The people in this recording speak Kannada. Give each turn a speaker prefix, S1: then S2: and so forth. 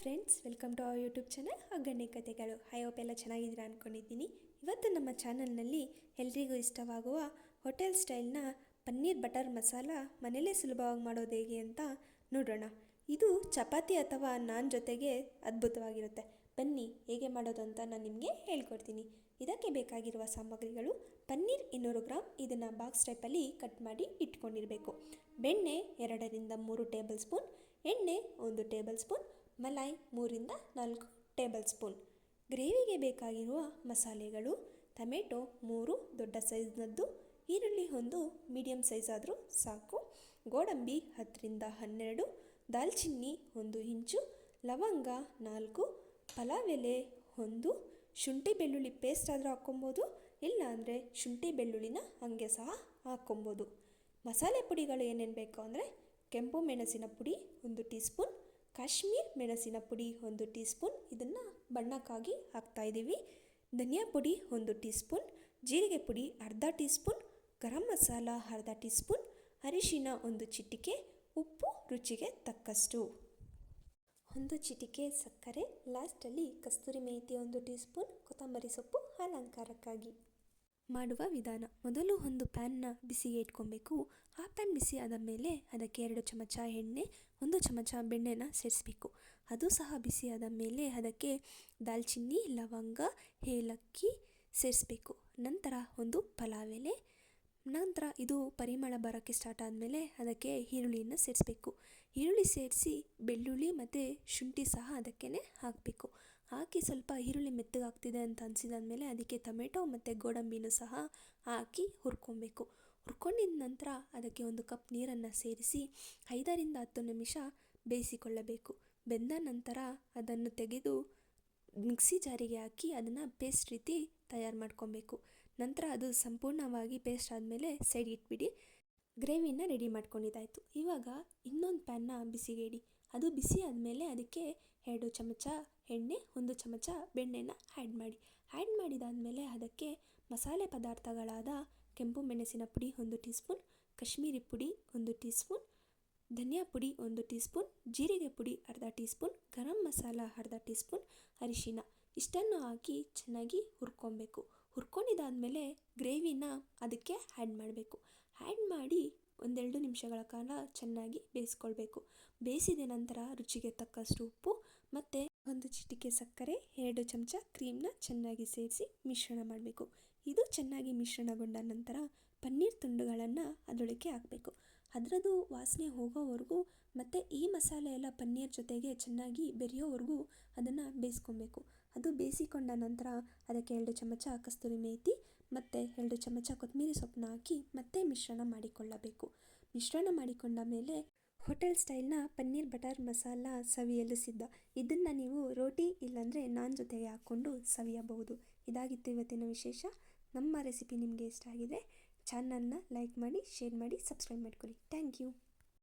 S1: Friends, welcome to our YouTube channel ಒಗ್ಗರಣೆ ಕಥೆಗಳು. ಐ ಹೋಪ್ ಎಲ್ಲ ಚೆನ್ನಾಗಿದ್ದೀರಾ ಅಂದ್ಕೊಂಡಿದ್ದೀನಿ. ಇವತ್ತು ನಮ್ಮ ಚಾನಲ್ನಲ್ಲಿ ಎಲ್ರಿಗೂ ಇಷ್ಟವಾಗುವ ಹೋಟೆಲ್ ಸ್ಟೈಲ್ನ ಪನ್ನೀರ್ ಬಟರ್ ಮಸಾಲ ಮನೆಯಲ್ಲೇ ಸುಲಭವಾಗಿ ಮಾಡೋದು ಹೇಗೆ ಅಂತ ನೋಡೋಣ. ಇದು ಚಪಾತಿ ಅಥವಾ ನಾನ್ ಜೊತೆಗೆ ಅದ್ಭುತವಾಗಿರುತ್ತೆ. ಬನ್ನಿ ಹೇಗೆ ಮಾಡೋದು ಅಂತ ನಾನು ನಿಮಗೆ ಹೇಳ್ಕೊಡ್ತೀನಿ. ಇದಕ್ಕೆ ಬೇಕಾಗಿರುವ ಸಾಮಗ್ರಿಗಳು: ಪನ್ನೀರ್ 200 ಗ್ರಾಮ್, ಇದನ್ನು ಬಾಕ್ಸ್ ಟೈಪಲ್ಲಿ ಕಟ್ ಮಾಡಿ ಇಟ್ಕೊಂಡಿರಬೇಕು. ಬೆಣ್ಣೆ 2 ರಿಂದ 3 ಟೇಬಲ್ ಸ್ಪೂನ್, ಎಣ್ಣೆ 1 ಟೇಬಲ್ ಸ್ಪೂನ್, ಮಲಾಯ್ 3 ರಿಂದ 4 ಟೇಬಲ್ ಸ್ಪೂನ್. ಗ್ರೇವಿಗೆ ಬೇಕಾಗಿರುವ ಮಸಾಲೆಗಳು: ಟೊಮೆಟೊ 3 ದೊಡ್ಡ ಸೈಜ್ನದ್ದು, ಈರುಳ್ಳಿ 1 ಮೀಡಿಯಮ್ ಸೈಜ್ ಆದರೂ ಸಾಕು, ಗೋಡಂಬಿ 10 ರಿಂದ 12, ದಾಲ್ಚಿನ್ನಿ 1 ಇಂಚು, ಲವಂಗ 4, ಪಲಾವ್ ಎಲೆ 1, ಶುಂಠಿ ಬೆಳ್ಳುಳ್ಳಿ ಪೇಸ್ಟ್ ಆದರೂ ಹಾಕ್ಕೊಬೋದು, ಇಲ್ಲಾಂದರೆ ಶುಂಠಿ ಬೆಳ್ಳುಳ್ಳಿನ ಹಾಗೆ ಸಹ ಹಾಕ್ಕೊಬೋದು. ಮಸಾಲೆ ಪುಡಿಗಳು ಏನೇನು ಬೇಕು ಅಂದರೆ: ಕೆಂಪು ಮೆಣಸಿನ ಪುಡಿ 1 ಟೀ ಸ್ಪೂನ್, ಕಾಶ್ಮೀರ್ ಮೆಣಸಿನ ಪುಡಿ 1 ಟೀ ಸ್ಪೂನ್, ಇದನ್ನು ಬಣ್ಣಕ್ಕಾಗಿ ಹಾಕ್ತಾಯಿದ್ದೀವಿ, ಧನಿಯಾ ಪುಡಿ 1 ಟೀ ಸ್ಪೂನ್, ಜೀರಿಗೆ ಪುಡಿ ಅರ್ಧ ಟೀ ಸ್ಪೂನ್, ಗರಂ ಮಸಾಲ ಅರ್ಧ ಟೀ ಸ್ಪೂನ್, ಅರಿಶಿನ 1 ಚಿಟಿಕೆ, ಉಪ್ಪು ರುಚಿಗೆ ತಕ್ಕಷ್ಟು, 1 ಚಿಟಿಕೆ ಸಕ್ಕರೆ, ಲಾಸ್ಟಲ್ಲಿ ಕಸ್ತೂರಿ ಮೇಥಿ 1 ಟೀ ಸ್ಪೂನ್, ಕೊತ್ತಂಬರಿ ಸೊಪ್ಪು ಅಲಂಕಾರಕ್ಕಾಗಿ. ಮಾಡುವ ವಿಧಾನ: ಮೊದಲು ಒಂದು ಪ್ಯಾನ್ನ ಬಿಸಿಗೆ ಇಟ್ಕೊಬೇಕು. ಆ ಪ್ಯಾನ್ ಬಿಸಿ ಆದ ಮೇಲೆ ಅದಕ್ಕೆ 2 ಚಮಚ ಎಣ್ಣೆ, 1 ಚಮಚ ಬೆಣ್ಣೆನ ಸೇರಿಸಬೇಕು. ಅದು ಸಹ ಬಿಸಿಯಾದ ಮೇಲೆ ಅದಕ್ಕೆ ದಾಲ್ಚಿನ್ನಿ, ಲವಂಗ, ಏಲಕ್ಕಿ ಸೇರಿಸಬೇಕು. ನಂತರ ಒಂದು ಪಲಾವ್ ಎಲೆ. ನಂತರ ಇದು ಪರಿಮಳ ಬರೋಕ್ಕೆ ಸ್ಟಾರ್ಟ್ ಆದಮೇಲೆ ಅದಕ್ಕೆ ಈರುಳ್ಳಿಯನ್ನು ಸೇರಿಸಬೇಕು. ಈರುಳ್ಳಿ ಸೇರಿಸಿ ಬೆಳ್ಳುಳ್ಳಿ ಮತ್ತು ಶುಂಠಿ ಸಹ ಅದಕ್ಕೇ ಹಾಕಬೇಕು. ಹಾಕಿ ಸ್ವಲ್ಪ ಈರುಳ್ಳಿ ಮೆತ್ತಗಾಗ್ತಿದೆ ಅಂತ ಅನಿಸಿದಾದ್ಮೇಲೆ ಅದಕ್ಕೆ ಟೊಮೆಟೊ ಮತ್ತು ಗೋಡಂಬಿನೂ ಸಹ ಹಾಕಿ ಹುರ್ಕೊಬೇಕು. ಹುರ್ಕೊಂಡಿದ ನಂತರ ಅದಕ್ಕೆ 1 ಕಪ್ ನೀರನ್ನು ಸೇರಿಸಿ 5 ರಿಂದ 10 ನಿಮಿಷ ಬೇಯಿಸಿಕೊಳ್ಳಬೇಕು. ಬೆಂದ ನಂತರ ಅದನ್ನು ತೆಗೆದು ಮಿಕ್ಸಿ ಜಾರಿಗೆ ಹಾಕಿ ಅದನ್ನು ಪೇಸ್ಟ್ ರೀತಿ ತಯಾರು ಮಾಡ್ಕೊಬೇಕು. ನಂತರ ಅದು ಸಂಪೂರ್ಣವಾಗಿ ಪೇಸ್ಟ್ ಆದಮೇಲೆ ಸೈಡ್ ಇಟ್ಬಿಡಿ. ಗ್ರೇವಿನ ರೆಡಿ ಮಾಡ್ಕೊಂಡಿದ್ದಾಯಿತು. ಇವಾಗ ಇನ್ನೊಂದು ಪ್ಯಾನ್ನ ಬಿಸಿಗೆ ಇಡಿ. ಅದು ಬಿಸಿ ಆದಮೇಲೆ ಅದಕ್ಕೆ 2 ಚಮಚ ಎಣ್ಣೆ, 1 ಚಮಚ ಬೆಣ್ಣೆನ ಆ್ಯಡ್ ಮಾಡಿ. ಆ್ಯಡ್ ಮಾಡಿದಾದಮೇಲೆ ಅದಕ್ಕೆ ಮಸಾಲೆ ಪದಾರ್ಥಗಳಾದ ಕೆಂಪು ಮೆಣಸಿನ ಪುಡಿ 1 ಟೀ ಸ್ಪೂನ್, ಕಾಶ್ಮೀರಿ ಪುಡಿ 1 ಟೀ ಸ್ಪೂನ್, ಧನಿಯಾ ಪುಡಿ 1 ಟೀ ಸ್ಪೂನ್, ಜೀರಿಗೆ ಪುಡಿ ಅರ್ಧ ಟೀ ಸ್ಪೂನ್, ಗರಂ ಮಸಾಲ ಅರ್ಧ ಟೀ ಸ್ಪೂನ್, ಅರಿಶಿನ ಇಷ್ಟನ್ನು ಹಾಕಿ ಚೆನ್ನಾಗಿ ಹುರ್ಕೊಬೇಕು. ಹುರ್ಕೊಂಡಿದ್ದಾದಮೇಲೆ ಗ್ರೇವಿನ ಅದಕ್ಕೆ ಆ್ಯಡ್ ಮಾಡಬೇಕು. ಆ್ಯಡ್ ಮಾಡಿ 1-2 ನಿಮಿಷಗಳ ಕಾಲ ಚೆನ್ನಾಗಿ ಬೇಯಿಸ್ಕೊಳ್ಬೇಕು. ಬೇಯಿಸಿದ ನಂತರ ರುಚಿಗೆ ತಕ್ಕಷ್ಟು ಉಪ್ಪು ಮತ್ತು 1 ಚಿಟಿಕೆ ಸಕ್ಕರೆ, 2 ಚಮಚ ಕ್ರೀಮ್ನ ಚೆನ್ನಾಗಿ ಸೇರಿಸಿ ಮಿಶ್ರಣ ಮಾಡಬೇಕು. ಇದು ಚೆನ್ನಾಗಿ ಮಿಶ್ರಣಗೊಂಡ ನಂತರ ಪನ್ನೀರ್ ತುಂಡುಗಳನ್ನು ಅದರೊಳಗೆ ಹಾಕಬೇಕು. ಅದರದ್ದು ವಾಸನೆ ಹೋಗೋವರೆಗೂ ಮತ್ತು ಈ ಮಸಾಲೆ ಎಲ್ಲ ಪನ್ನೀರ್ ಜೊತೆಗೆ ಚೆನ್ನಾಗಿ ಬೆರೆಯೋವರೆಗೂ ಅದನ್ನು ಬೇಯಿಸ್ಕೊಬೇಕು. ಅದು ಬೇಯಿಸಿಕೊಂಡ ನಂತರ ಅದಕ್ಕೆ 2 ಚಮಚ ಕಸ್ತೂರಿ ಮೇಥಿ ಮತ್ತು 2 ಚಮಚ ಕೊತ್ತಂಬರಿ ಸೊಪ್ಪನ್ನ ಹಾಕಿ ಮತ್ತೆ ಮಿಶ್ರಣ ಮಾಡಿಕೊಳ್ಳಬೇಕು. ಮಿಶ್ರಣ ಮಾಡಿಕೊಂಡ ಮೇಲೆ ಹೋಟೆಲ್ ಸ್ಟೈಲ್ನ ಪನ್ನೀರ್ ಬಟರ್ ಮಸಾಲ ಸವಿಯಲು ಸಿದ್ಧ. ಇದನ್ನು ನೀವು ರೋಟಿ ಇಲ್ಲಾಂದರೆ ನಾನ್ ಜೊತೆಗೆ ಹಾಕ್ಕೊಂಡು ಸವಿಯಬಹುದು. ಇದಾಗಿತ್ತು ಇವತ್ತಿನ ವಿಶೇಷ. ನಮ್ಮ ರೆಸಿಪಿ ನಿಮಗೆ ಇಷ್ಟ ಆಗಿದೆ ಚಾನಲ್ನ ಲೈಕ್ ಮಾಡಿ, ಶೇರ್ ಮಾಡಿ, ಸಬ್ಸ್ಕ್ರೈಬ್ ಮಾಡ್ಕೊಳ್ಳಿ. Thank you.